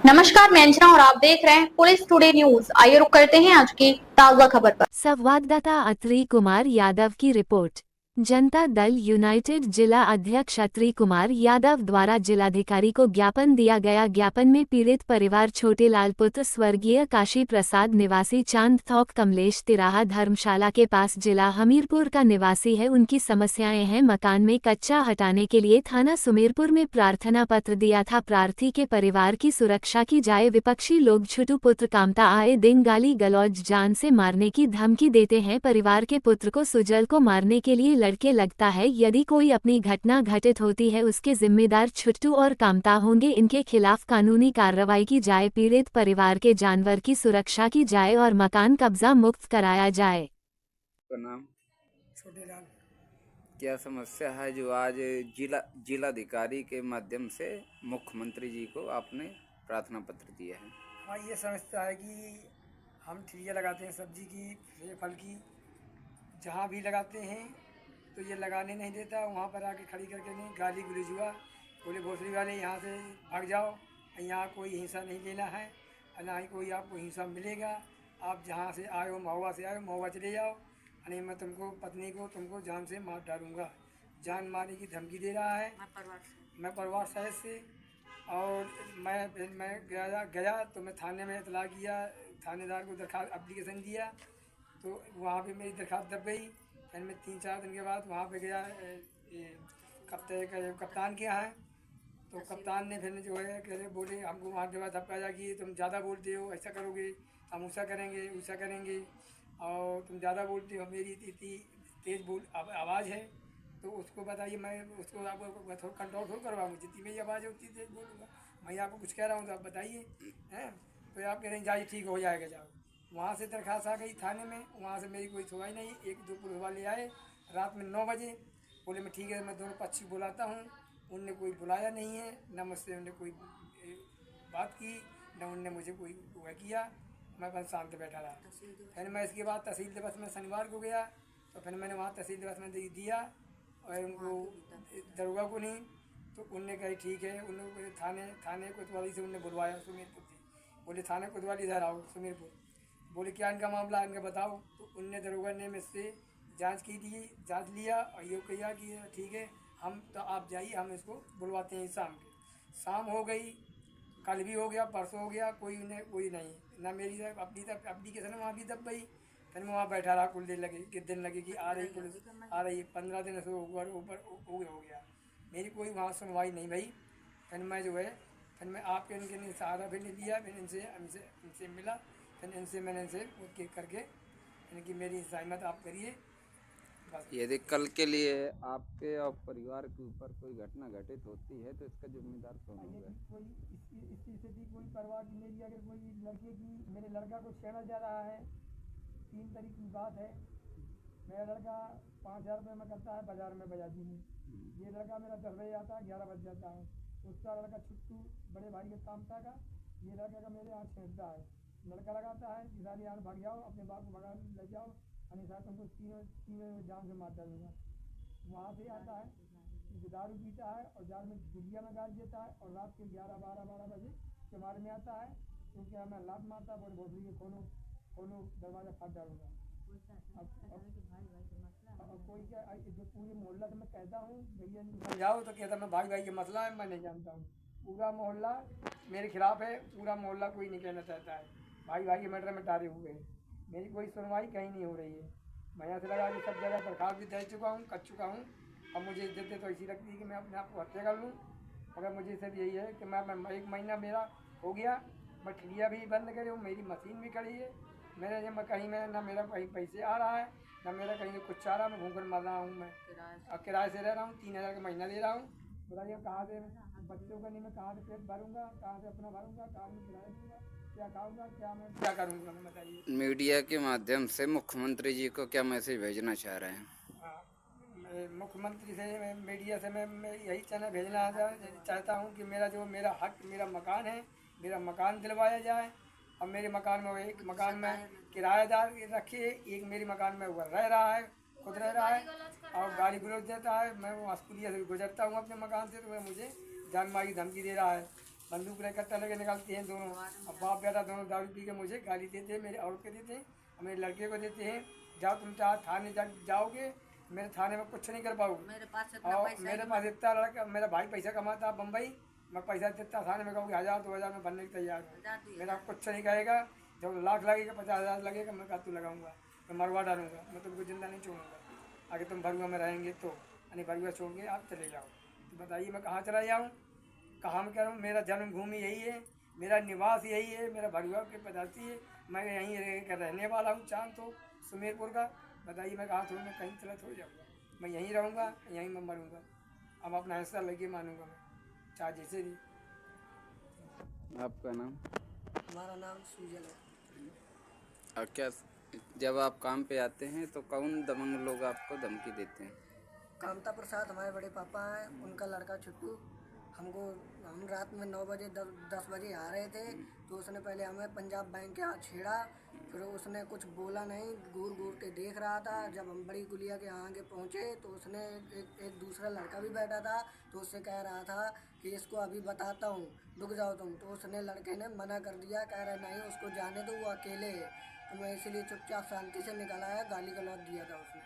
नमस्कार, मैं अंजना और आप देख रहे हैं पुलिस टुडे न्यूज। आइए रुक करते हैं आज की ताजा खबर पर। संवाददाता अत्रि कुमार यादव की रिपोर्ट। जनता दल यूनाइटेड जिला अध्यक्ष अत्रि कुमार यादव द्वारा जिलाधिकारी को ज्ञापन दिया गया। ज्ञापन में पीड़ित परिवार छोटे लाल पुत्र स्वर्गीय काशी प्रसाद निवासी चांद थौक कमलेश तिराहा धर्मशाला के पास जिला हमीरपुर का निवासी है। उनकी समस्याएं हैं मकान में कच्चा हटाने के लिए थाना सुमेरपुर में प्रार्थना पत्र दिया था। प्रार्थी के परिवार की सुरक्षा की जाए। विपक्षी लोग छुटू पुत्र कामता आए दिन गाली गलौज जान से मारने की धमकी देते हैं। परिवार के पुत्र को सुजल को मारने के लिए लड़के लगता है। यदि कोई अपनी घटना घटित होती है उसके जिम्मेदार छुट्टू और कामता होंगे। इनके खिलाफ कानूनी कार्रवाई की जाए। पीड़ित परिवार के जानवर की सुरक्षा की जाए और मकान कब्जा मुक्त कराया जाए। का नाम छोटे लाल। क्या समस्या है जो आज जिलाधिकारी के माध्यम से मुख्यमंत्री जी को आपने प्रार्थना पत्र दिया है? हाँ, ये समझता है कि हम ठिलिया लगाते हैं सब्जी की, फल की, जहाँ भी लगाते हैं तो ये लगाने नहीं देता। वहाँ पर आके खड़ी करके नहीं गाली गुलज हुआ, बोले भोसड़ी वाले यहाँ से भाग जाओ, यहाँ कोई हिस्सा नहीं लेना है, ना ही कोई आपको हिस्सा मिलेगा। आप जहाँ से आए हो, महुआ से आए हो, महुआ चले जाओ, नहीं मैं तुमको पत्नी को तुमको जान से मार डालूँगा। जान मारने की धमकी दे रहा है। मैं परिवार सदस्य से और मैं गया तो मैं थाने में इतला किया, थानेदार को दरखास्त एप्लीकेशन दिया तो वहाँ पे मेरी दरखास्त दब गई। फिर मैं 3-4 दिन के बाद वहाँ पे गया कप्तान के यहाँ है, तो कप्तान ने फिर जो है कह बोले हमको वहाँ के बाद धक्का जा कि तुम ज़्यादा बोलते हो, ऐसा करोगे, हम ऐसा करेंगे वैसा करेंगे, और तुम ज़्यादा बोलते हो, मेरी इतनी तेज़ आवाज़ है तो उसको बताइए, मैं उसको आपको थोड़ा कंट्रोल थोड़ा करवाऊँ, जितनी मेरी आवाज़ है उतनी तेज बोलूँगा। मैं आपको कुछ कह रहा हूँ तो आप बताइए, हैं? तो आप कह रहे हैं जाइए ठीक हो जाएगा, जाओ। वहाँ से दरखास्त आ गई थाने में, वहाँ से मेरी कोई सुनवाई नहीं। 1-2 पुलिस वाले आए रात में 9 बजे, बोले मैं ठीक है मैं दोनों पक्ष बुलाता हूँ। उनने कोई बुलाया नहीं है, न मुझसे उन्होंने कोई बात की, न उनने मुझे कोई वह किया। मैं बस शांत बैठा रहा। फिर मैं इसके बाद तहसील दिवस में शनिवार को गया तो फिर मैंने वहाँ तहसील दिवस में दिया और उनको दरोगा को नहीं, तो उनने कही ठीक है। उन लोग थाने कोतवाली से उनने बुलवाया सुमेरपुर से, बोले थाने कोतवाली इधर आओ सुमेरपुर, बोले क्या इनका मामला है, इनका बताओ। तो उनने दरोगा ने मुझसे जांच लिया और ये किया कि ठीक है हम तो आप जाइए, हम इसको बुलवाते हैं। शाम हो गई, कल भी हो गया, परसों हो गया, कोई नहीं, ना मेरी अपनी एप्लीकेशन वहाँ भी दब गई। फिर मैं वहाँ बैठा रहा, कुल दिन लगे कि आ रही पुलिस आ रही। 15 दिन से ऊपर हो गया, मेरी कोई वहाँ सुनवाई नहीं भाई। फिर मैं जो है फिर मैं आपके इनके सहारा भी नहीं लिया, फिर इनसे मिला, फिर मैंने इनसे करके इनकी मेरी सहमत आप करिए बस। यदि कल के लिए आपके और परिवार के ऊपर कोई घटना घटित होती है तो इसका जिम्मेदार कौन होगा? कोई इसकी स्थिति कोई परवाह की मेरी, अगर कोई लड़के की, मेरे लड़का को छेड़ा जा रहा है, 3 तारीख की बात है। मेरा लड़का 5,000 रुपये में करता है बाज़ार में बाजाजी में। ये लड़का मेरा 10 बजे आता है, 11 बज जाता है। उसका लड़का छुट्टू बड़े भाई के कामता का, ये लड़का का मेरे यहाँ छेड़ता है। लड़का लगाता है कि सारी यहाँ भाग जाओ, अपने बाप को भगा ले जाओ, अनिशा तुमको तीनों जान से मार डालूंगा। वहाँ से आता है, दारू पीता है और जाल में गुड़िया में गाड़ देता है, और रात के 11-12 बजे के बारे में आता है क्योंकि हमें लात मारता है, बोले भोसड़ी के खोलो दरवाज़ा फाड़ डालूंगा। अब कोई क्या जो पूरे मोहल्ला से मैं कहता हूँ भैया समझाओ तो कहता मैं भाई के मसला है, मैं नहीं जानता हूँ। पूरा मोहल्ला मेरे खिलाफ है, पूरा मोहल्ला कोई नहीं कहना चाहता है। भाई के मैटर में टारे हुए हैं, मेरी कोई सुनवाई कहीं नहीं हो रही है। मैं यहाँ से लगा कि सब जगह दरखास्त भी दे चुका हूँ, कर चुका हूँ। अब मुझे इज्जत दे तो ऐसी लगती है कि मैं अपने आप को हत्या कर लूँ, मगर मुझे सिर्फ यही है कि मैं 1 महीना मेरा हो गया, मैं ठिलिया भी बंद करे हूँ, मेरी मशीन भी खड़ी है, मेरे जब मैं कहीं में ना मेरा कहीं पैसे आ रहा है, ना मेरा कहीं कुछ चाह रहा, मैं घूम कर मर रहा हूँ। मैं अब किराए से रह रहा हूँ, 3,000 का महीना दे रहा हूँ। बताइए कहाँ से बच्चों का नहीं, मैं कहाँ से पेट भरूँगा, कहाँ से अपना भरूँगा, कहाँ से किराया दूँगा, क्या खाऊँगा, क्या करूँगा, मैं बताइए। मीडिया के माध्यम से मुख्यमंत्री जी को क्या मैसेज भेजना चाह रहे हैं? मुख्यमंत्री से मीडिया से मैं यही भेजना चाहता हूँ कि मेरा हक, मेरा मकान है, मेरा मकान दिलवाया जाए। और मेरे मकान में एक मकान में किराएदार रखिए, एक मेरे मकान में वो रह रहा है, खुद रह रहा है और गाली गलौज देता है। मैं वो स्कूलिया से गुजरता हूँ अपने मकान से, तो वह मुझे जानमारी धमकी दे रहा है। बंदूक रह कट्टा लगे निकालते हैं दोनों। अब बाप बेटा दोनों दारू पी के मुझे गाली देते हैं, मेरे औरत को देते हैं और मेरे लड़के को देते हैं। जाओ तुम चाहे थाने जाओगे, मेरे थाने में कुछ नहीं कर पाओगे। और मेरे पास इतना लड़का, मेरा भाई पैसा कमाता बम्बई, मैं पैसा देता थाने में कहूँगी 1000 2000 में बनने की तैयार हूँ। मेरा कुछ नहीं कहेगा, जब लाख लगेगा 50,000 लगेगा मैं कातू लगाऊंगा, मैं मरवा डालूंगा, मैं तुमको जिंदा नहीं छोड़ूंगा। आगे तुम भरुआ में रहेंगे तो यानी भरुआ छोड़ के आप चले जाओ। तो बताइए मैं कहाँ चला जाऊँ, कहाँ में करूँ? मेरा जन्मभूमि यही है, मेरा निवास यही है, मेरा भरुआ के पदार्थी है, मैं यहीं रहने वाला हूँ, चांद तो सुमेरपुर का। बताइए मैं कहाँ छोड़, मैं कहीं चला थोड़ी जाऊँगा, मैं यहीं रहूँगा, यहीं मैं मरूँगा। अब अपना हिस्सा लगे मानूंगा मैं, चाहे जैसे भी। आपका नाम? हमारा नाम सुजल है। और क्या जब आप काम पे आते हैं तो कौन दबंग लोग आपको धमकी देते हैं? कामता प्रसाद हमारे बड़े पापा हैं, उनका लड़का छुट्टू। हम रात में 9 बजे 10 बजे आ रहे थे तो उसने पहले हमें पंजाब बैंक के यहाँ छेड़ा, फिर उसने कुछ बोला नहीं, घूर घूर के देख रहा था। जब हम बड़ी गुलिया के आगे पहुँचे तो उसने एक दूसरा लड़का भी बैठा था, तो उससे कह रहा था कि इसको अभी बताता हूँ, रुक जाओ तुम। तो उसने लड़के ने मना कर दिया, कह रहा नहीं उसको जाने दो, वो अकेले है। तो मैं इसीलिए चुपचाप शांति से निकल आया, गाली गलौज दिया था उसने।